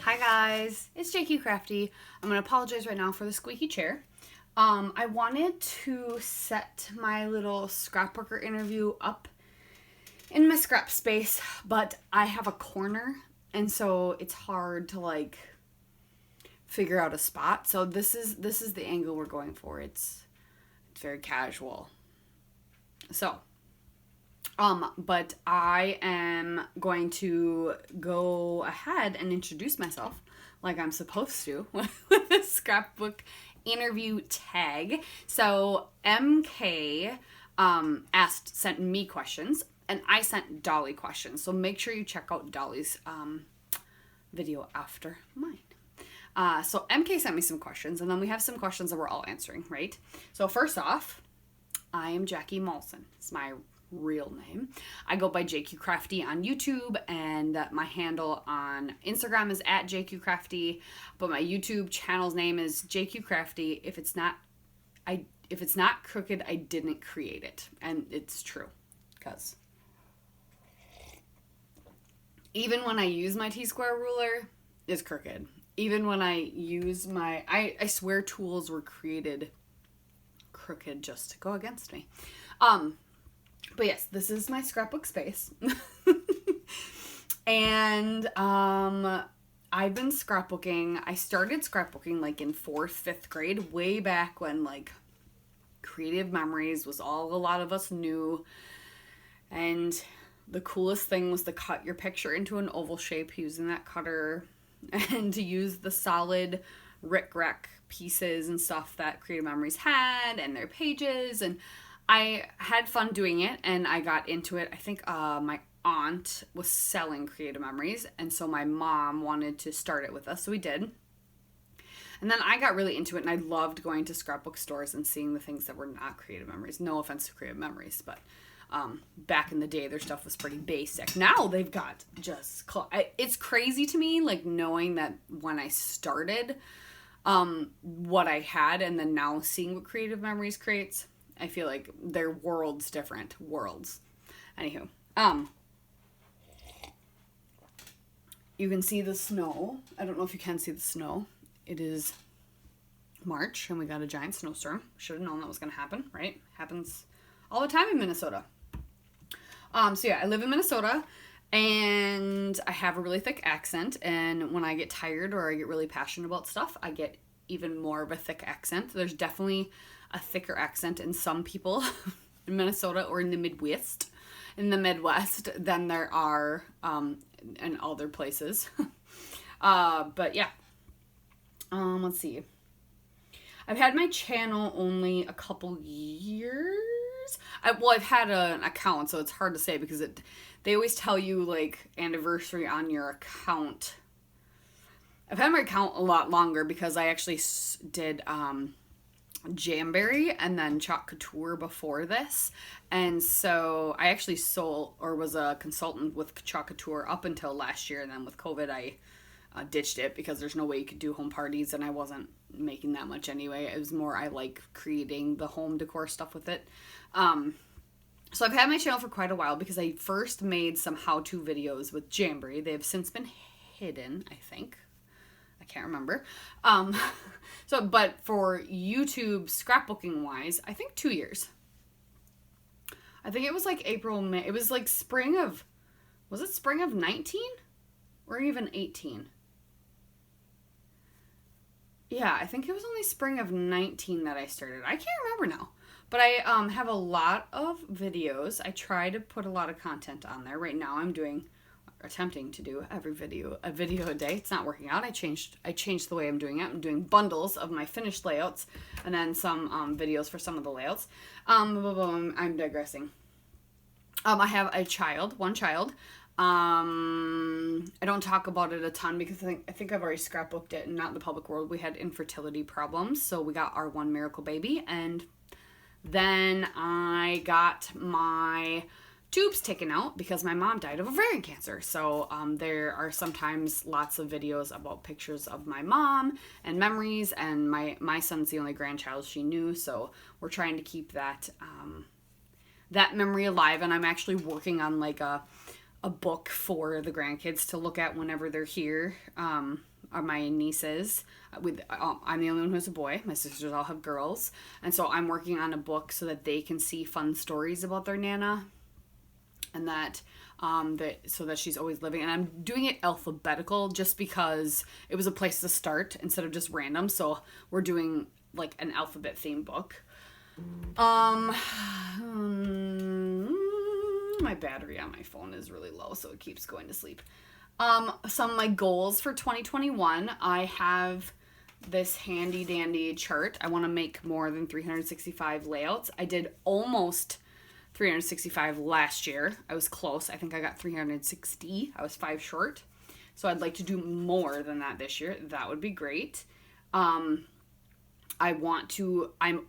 Hi guys, it's JQ Crafty. I'm going to apologize right now for the squeaky chair. I wanted to set my little scrapbooker interview up in my scrap space, but I have a corner and so it's hard to figure out a spot. So this is the angle we're going for. It's very casual. So but I am going to go ahead and introduce myself like I'm supposed to with a scrapbook interview tag. So MK sent me questions and I sent Dolly questions. So make sure you check out Dolly's video after mine. So MK sent me some questions and then we have some questions that we're all answering, right? So first off, I am Jackie Molson. It's my real name. I go by JQ Crafty on YouTube, and my handle on Instagram is at JQ Crafty, but my YouTube channel's name is JQ Crafty. If it's not crooked, I didn't create it. And it's true. Because even when I use my T-square ruler, it's crooked. Even when I use I swear tools were created crooked just to go against me. But yes, this is my scrapbook space. And I've been scrapbooking. I started scrapbooking in 4th, 5th grade, way back when creative memories was all a lot of us knew. And the coolest thing was to cut your picture into an oval shape using that cutter and to use the solid rickrack pieces and stuff that creative memories had and their pages. And I had fun doing it, and I got into it. I think my aunt was selling creative memories, and so my mom wanted to start it with us, so we did. And then I got really into it, and I loved going to scrapbook stores and seeing the things that were not creative memories. No offense to creative memories, but back in the day, their stuff was pretty basic. Now they've got it's crazy to me, knowing that when I started, what I had, and then now seeing what creative memories creates. I feel like they're worlds different. Worlds. Anywho. You can see the snow. I don't know if you can see the snow. It is March and we got a giant snowstorm. Should have known that was going to happen, right? Happens all the time in Minnesota. So yeah, I live in Minnesota and I have a really thick accent, and when I get tired or I get really passionate about stuff, I get even more of a thick accent. There's definitely a thicker accent in some people in Minnesota or in the Midwest, than there are in other places. But yeah. Let's see. I've had my channel only a couple years. I've had an account, so it's hard to say because they always tell you anniversary on your account. I've had my account a lot longer because I actually did Jamberry and then Chalk Couture before this, and so I actually sold or was a consultant with Chalk Couture up until last year, and then with COVID I ditched it because there's no way you could do home parties and I wasn't making that much anyway. It was more I like creating the home decor stuff with it. So I've had my channel for quite a while because I first made some how-to videos with Jamberry. They have since been hidden, I think. I can't remember. But for YouTube scrapbooking wise, I think 2 years. I think it was April, May. It was was it spring of 19? Or even 18? Yeah, I think it was only spring of 19 that I started. I can't remember now. But I have a lot of videos. I try to put a lot of content on there. Right now I'm attempting to do a video a day. It's not working out. I changed the way I'm doing it. I'm doing bundles of my finished layouts and then some videos for some of the layouts. I'm digressing. I have one child. I don't talk about it a ton because I think I've already scrapbooked it and not in the public world. We had infertility problems, so we got our one miracle baby, and then I got my tubes taken out because my mom died of ovarian cancer. So there are sometimes lots of videos about pictures of my mom and memories, and my son's the only grandchild she knew, so we're trying to keep that memory alive. And I'm actually working on a book for the grandkids to look at whenever they're here. are my nieces. I'm the only one who has a boy. My sisters all have girls. And so I'm working on a book so that they can see fun stories about their Nana. And that so that she's always living. And I'm doing it alphabetical just because it was a place to start instead of just random. So we're doing like an alphabet themed book. My battery on my phone is really low, so it keeps going to sleep. Some of my goals for 2021, I have this handy dandy chart. I want to make more than 365 layouts. I did almost 365 last year. I was close. I think I got 360. I was 5 short. So I'd like to do more than that this year. That would be great. I'm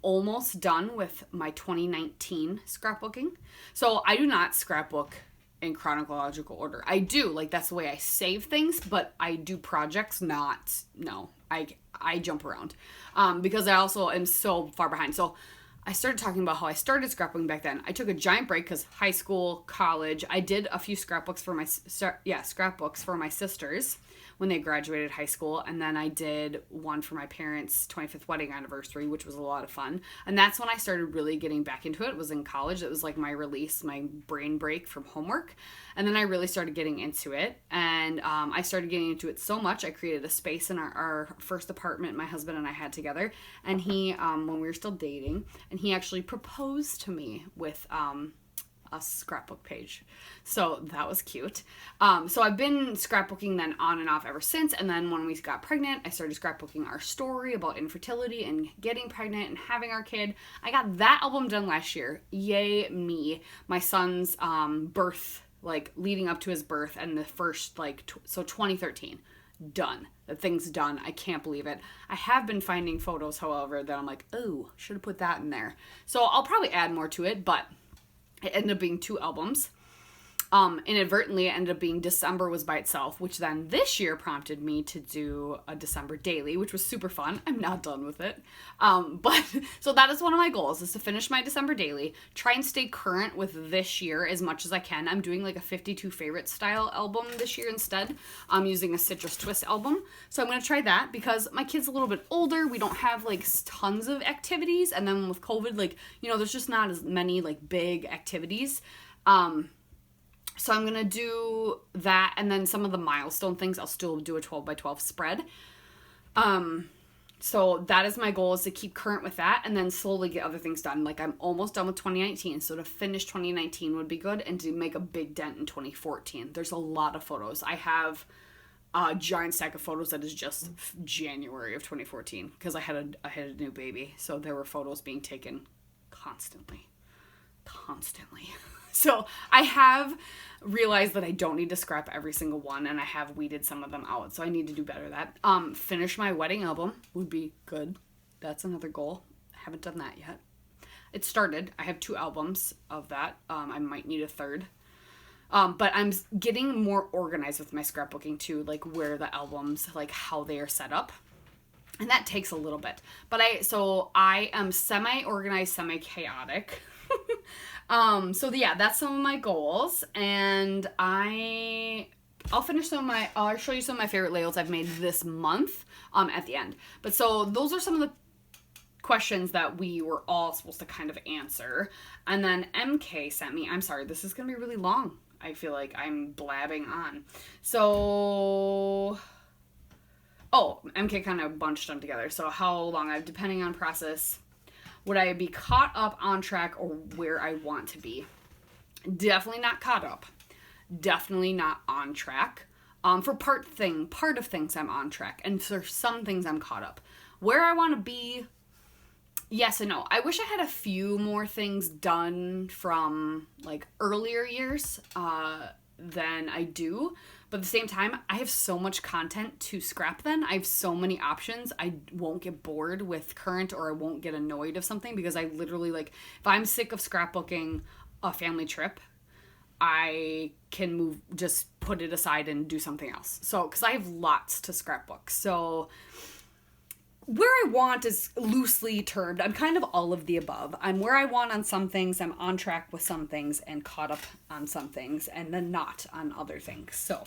almost done with my 2019 scrapbooking. So I do not scrapbook in chronological order. I do, like, that's the way I save things, but I do projects, I jump around. Because I also am so far behind. So I started talking about how I started scrapbooking back then. I took a giant break because high school, college, I did a few scrapbooks for my sisters when they graduated high school, and then I did one for my parents' 25th wedding anniversary, which was a lot of fun. And that's when I started really getting back into it. It was in college. It was like my release, my brain break from homework. And then I really started getting into it. And I started getting into it so much, I created a space in our first apartment my husband and I had together. And he, when we were still dating, and he actually proposed to me with a scrapbook page. So that was cute. So I've been scrapbooking then on and off ever since. And then when we got pregnant, I started scrapbooking our story about infertility and getting pregnant and having our kid. I got that album done last year. Yay me. My son's birth, like leading up to his birth, and the first 2013. Done. The thing's done. I can't believe it. I have been finding photos, however, that I'm like, oh, should have put that in there. So I'll probably add more to it, but it ended up being 2 albums. Inadvertently, it ended up being December was by itself, which then this year prompted me to do a December daily, which was super fun. I'm not done with it. But so that is one of my goals, is to finish my December daily, try and stay current with this year as much as I can. I'm doing like a 52 favorite style album this year instead. I'm using a citrus twist album. So I'm going to try that because my kid's a little bit older. We don't have like tons of activities. And then with COVID, there's just not as many like big activities. So I'm going to do that, and then some of the milestone things, I'll still do a 12 by 12 spread. So that is my goal, is to keep current with that and then slowly get other things done. Like, I'm almost done with 2019, so to finish 2019 would be good, and to make a big dent in 2014. There's a lot of photos. I have a giant stack of photos that is just January of 2014, because I had a new baby, so there were photos being taken constantly. So I have realized that I don't need to scrap every single one, and I have weeded some of them out, so I need to do better at that. Finish my wedding album would be good. That's another goal. I haven't done that yet. It started. I have 2 albums of that. I might need a 3rd. But I'm getting more organized with my scrapbooking too, like where the albums, like how they are set up. And that takes a little bit. But I am semi-organized, semi-chaotic. So yeah, that's some of my goals, and I'll finish I'll show you some of my favorite layouts I've made this month, at the end. But so those are some of the questions that we were all supposed to kind of answer. And then MK sent me, I'm sorry, this is going to be really long. I feel like I'm blabbing on. So, MK kind of bunched them together. So how long depending on process, would I be caught up, on track, or where I want to be? Definitely not caught up. Definitely not on track. For part of things I'm on track. And for some things I'm caught up. Where I want to be, yes and no. I wish I had a few more things done from like earlier years than I do. But at the same time, I have so much content to scrap then. I have so many options. I won't get bored with current, or I won't get annoyed of something, because I literally, like, if I'm sick of scrapbooking a family trip, I can just put it aside and do something else. So, because I have lots to scrapbook. So, where I want is loosely termed. I'm kind of all of the above. I'm where I want on some things, I'm on track with some things, and caught up on some things, and then not on other things. So,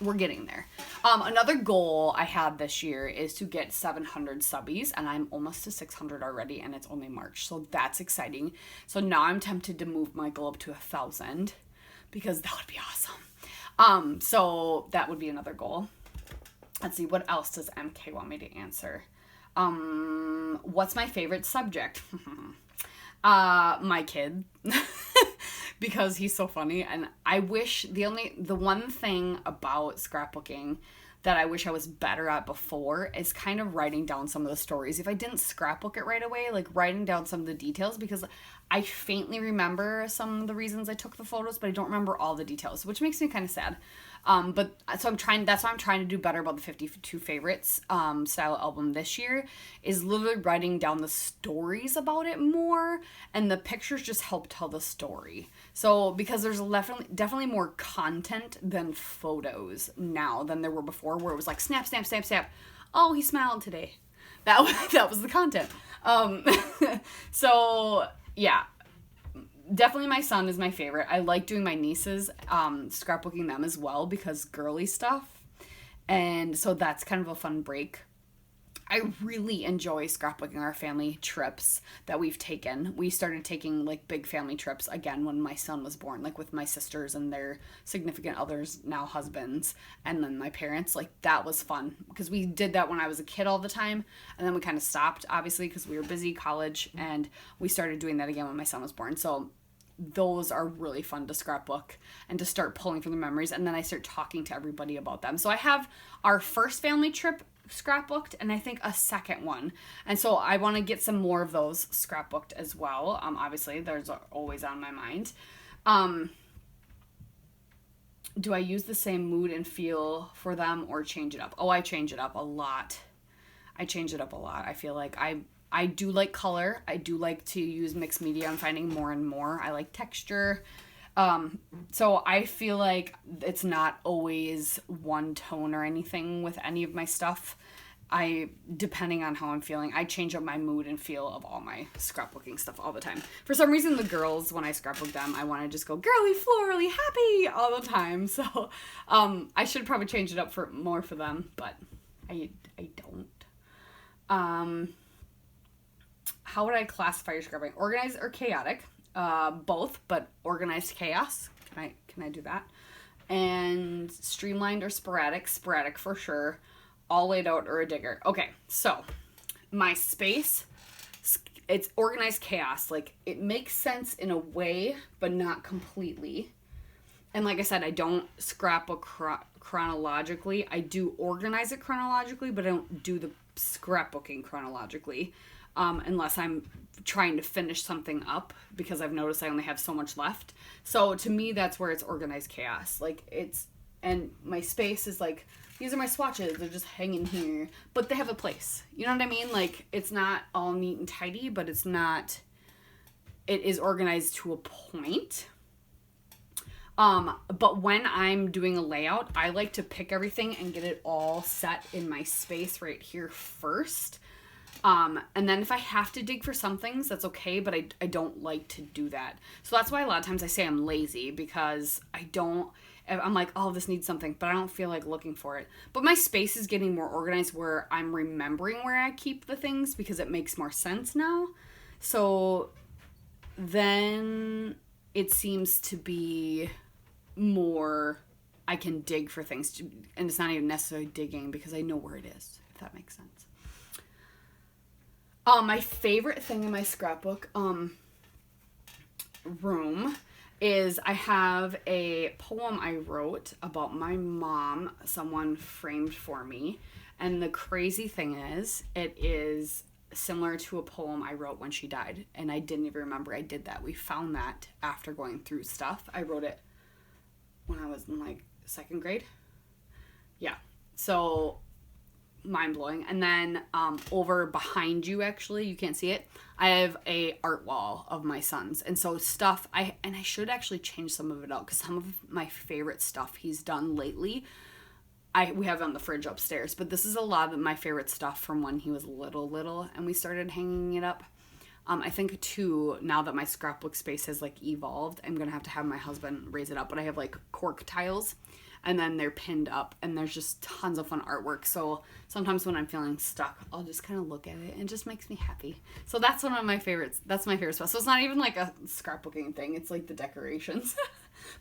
we're getting there. Another goal I had this year is to get 700 subbies, and I'm almost to 600 already, and it's only March, so that's exciting. So now I'm tempted to move my goal up to 1,000 because that would be awesome. So that would be another goal. Let's see, what else does MK want me to answer? What's my favorite subject? My kid. Because he's so funny, and I wish the one thing about scrapbooking that I wish I was better at before is kind of writing down some of the stories. If I didn't scrapbook it right away, like writing down some of the details, because I faintly remember some of the reasons I took the photos, but I don't remember all the details, which makes me kind of sad. That's why I'm trying to do better about the 52 favorites style album this year, is literally writing down the stories about it more, and the pictures just help tell the story. So because there's definitely more content than photos now than there were before, where it was like snap, snap, snap, snap. Oh, he smiled today. That was the content. So yeah. Definitely my son is my favorite. I like doing my nieces, scrapbooking them as well because girly stuff. And so that's kind of a fun break. I really enjoy scrapbooking our family trips that we've taken. We started taking like big family trips again when my son was born, like with my sisters and their significant others, now husbands, and then my parents. Like that was fun because we did that when I was a kid all the time, and then we kind of stopped obviously because we were busy, college, and we started doing that again when my son was born. So those are really fun to scrapbook and to start pulling from the memories, and then I start talking to everybody about them. So I have our first family trip scrapbooked, and I think a second one, and so I want to get some more of those scrapbooked as well. Obviously there's always on my mind. Do I use the same mood and feel for them or change it up? Oh, I change it up a lot. I feel like I do like color. I do like to use mixed media. I'm finding more and more. I like texture. So I feel like it's not always one tone or anything with any of my stuff. Depending on how I'm feeling, I change up my mood and feel of all my scrapbooking stuff all the time. For some reason, the girls, when I scrapbook them, I want to just go girly, florally, happy all the time. So, I should probably change it up more for them, but I don't. How would I classify your scrapbooking? Organized or chaotic? Both, but organized chaos. Can I do that? And streamlined or sporadic? Sporadic for sure. All laid out or a digger. Okay, so my space, it's organized chaos. Like it makes sense in a way, but not completely. And like I said, I don't scrapbook chronologically. I do organize it chronologically, but I don't do the scrapbooking chronologically. Unless I'm trying to finish something up because I've noticed I only have so much left. So to me, that's where it's organized chaos. And my space is like, these are my swatches. They're just hanging here, but they have a place. You know what I mean? Like it's not all neat and tidy, but it is organized to a point. But when I'm doing a layout, I like to pick everything and get it all set in my space right here first. And then if I have to dig for some things, that's okay, but I don't like to do that. So that's why a lot of times I say I'm lazy, because I'm like, oh, this needs something, but I don't feel like looking for it. But my space is getting more organized where I'm remembering where I keep the things because it makes more sense now. So then it seems to be more, I can dig for things, and it's not even necessarily digging because I know where it is, if that makes sense. My favorite thing in my scrapbook room is I have a poem I wrote about my mom, someone framed for me. And the crazy thing is, it is similar to a poem I wrote when she died. And I didn't even remember I did that. We found that after going through stuff. I wrote it when I was in like second grade. Yeah. So mind-blowing. And then over behind you, actually, you can't see it, I have a art wall of my son's, and so stuff I should actually change some of it out because some of my favorite stuff he's done lately we have on the fridge upstairs, but this is a lot of my favorite stuff from when he was little and we started hanging it up. I think too, now that my scrapbook space has like evolved, I'm gonna have to have my husband raise it up, but I have like cork tiles, and then they're pinned up, and there's just tons of fun artwork. So sometimes when I'm feeling stuck, I'll just kind of look at it, and it just makes me happy. So that's one of my favorites. That's my favorite spot. So it's not even like a scrapbooking thing. It's like the decorations.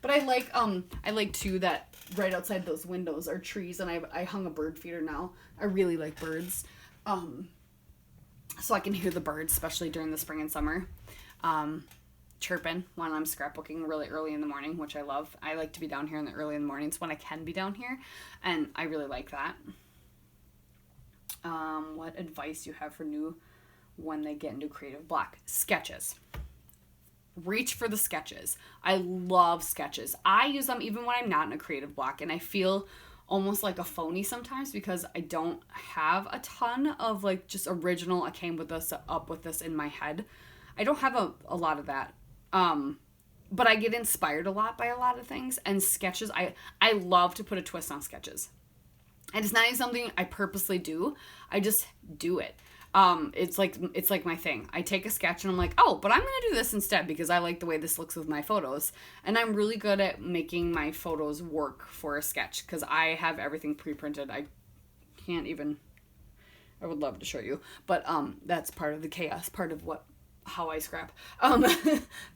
But I like too that right outside those windows are trees, and I hung a bird feeder now. I really like birds. So I can hear the birds, especially during the spring and summer, chirping when I'm scrapbooking really early in the morning, which I love. I like to be down here in the early in the mornings when I can be down here, and I really like that. What advice do you have for new when they get into creative block? Sketches. Reach for the sketches. I love sketches. I use them even when I'm not in a creative block, and I feel almost like a phony sometimes because I don't have a ton of like just original, I came with this up with this in my head. I don't have a lot of that. But I get inspired a lot by a lot of things, and sketches, I love to put a twist on sketches. And it's not even something I purposely do. I just do it. It's like my thing. I take a sketch and I'm like, oh, but I'm going to do this instead because I like the way this looks with my photos. And I'm really good at making my photos work for a sketch because I have everything pre-printed. I would love to show you, but, that's part of the chaos, part of how I scrap.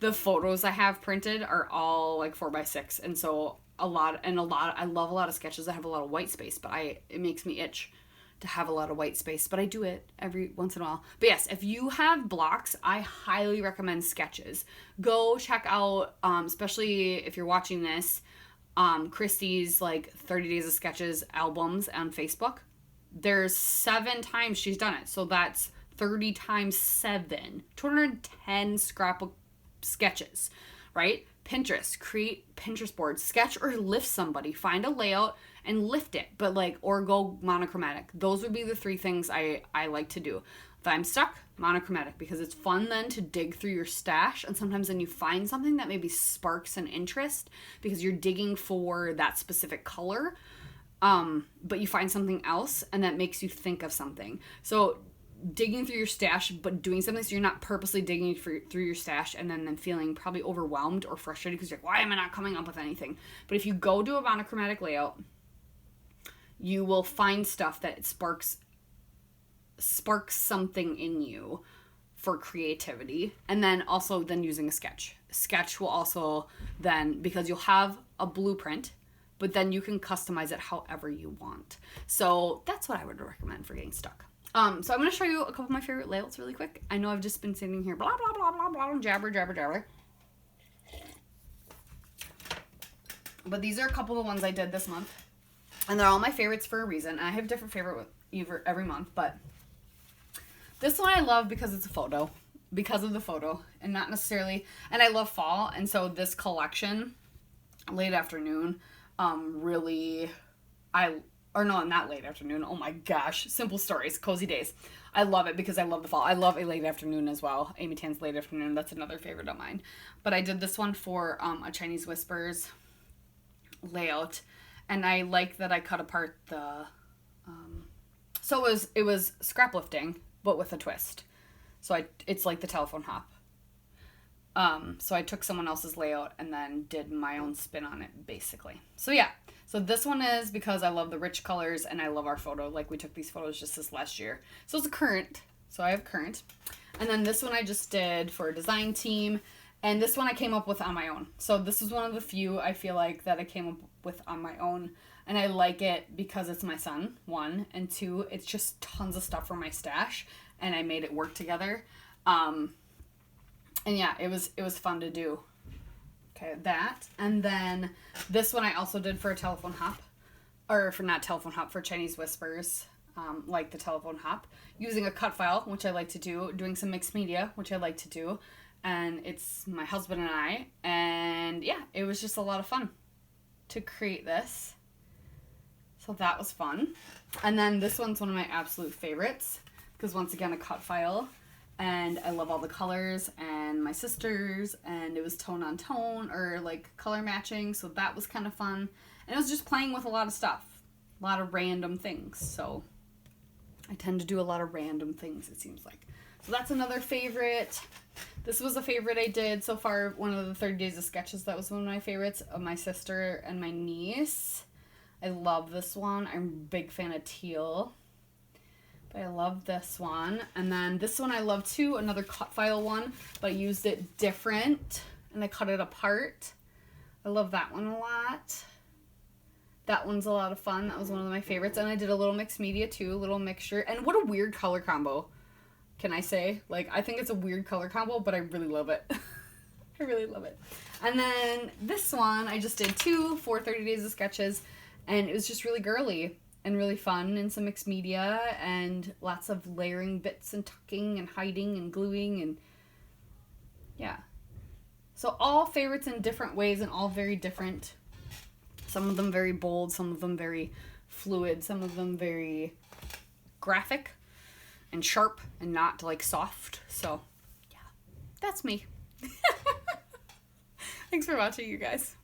The photos I have printed are all like 4x6. And so I love a lot of sketches that have a lot of white space, but it makes me itch to have a lot of white space, but I do it every once in a while. But yes, if you have blocks, I highly recommend sketches. Go check out, especially if you're watching this, Christy's like 30 Days of Sketches albums on Facebook. There's 7 times she's done it. So that's 30 times 7, 210 scrapbook sketches, right? Pinterest, create Pinterest boards, sketch or lift somebody, find a layout and lift it, but or go monochromatic. Those would be the 3 things I like to do. If I'm stuck, monochromatic, because it's fun then to dig through your stash, and sometimes then you find something that maybe sparks an interest because you're digging for that specific color, but you find something else and that makes you think of something. So digging through your stash, but doing something so you're not purposely digging through your stash and then feeling probably overwhelmed or frustrated because you're like, why am I not coming up with anything? But if you go do a monochromatic layout, you will find stuff that sparks something in you for creativity. And then also then using a sketch. Sketch will also then, because you'll have a blueprint, but then you can customize it however you want. So that's what I would recommend for getting stuck. So I'm going to show you a couple of my favorite layouts really quick. I know I've just been sitting here blah, blah, blah, blah, blah, jabber. But these are a couple of the ones I did this month. And they're all my favorites for a reason. I have different favorite every month, but this one I love because it's a photo. Because of the photo. And not necessarily, and I love fall. And so this collection, Late Afternoon, not Late Afternoon. Oh my gosh. Simple Stories, Cozy Days. I love it because I love the fall. I love A Late Afternoon as well. Amy Tan's Late Afternoon. That's another favorite of mine. But I did this one for a Chinese Whispers layout. And I like that I cut apart the... so it was scrap lifting, but with a twist. So it's like the telephone hop. So I took someone else's layout and then did my own spin on it, basically. So yeah. So this one is because I love the rich colors and I love our photo. Like we took these photos just this last year. So it's a current. So I have current. And then this one I just did for a design team. And this one I came up with on my own. So this is one of the few I feel like that I came up with on my own. And I like it because it's my son, 1. And 2, it's just tons of stuff from my stash. And I made it work together. And yeah, it was fun to do. Okay, that. And then this one I also did for a telephone hop. Or for not telephone hop, for Chinese Whispers. Like the telephone hop. Using a cut file, which I like to do. Doing some mixed media, which I like to do. And it's my husband and I. And yeah, it was just a lot of fun to create this. So that was fun. And then this one's one of my absolute favorites. Because once again, a cut file. And I love all the colors and my sisters. And it was tone on tone or like color matching. So that was kind of fun. And it was just playing with a lot of stuff. A lot of random things. So I tend to do a lot of random things, it seems like. So that's another favorite. This was a favorite I did so far. One of the 30 Days of Sketches. That was one of my favorites of my sister and my niece. I love this one. I'm a big fan of teal. But I love this one. And then this one I love too, another cut file one, but I used it different and I cut it apart. I love that one a lot. That one's a lot of fun. That was one of my favorites. And I did a little mixed media too, a little mixture. And what a weird color combo, can I say? Like, I think it's a weird color combo, but I really love it. I really love it. And then this one, I just did two for 30 Days of Sketches. And it was just really girly and really fun and some mixed media and lots of layering bits and tucking and hiding and gluing and yeah. So all favorites in different ways and all very different. Some of them very bold, some of them very fluid, some of them very graphic and sharp and not like soft. So yeah, that's me. Thanks for watching, you guys.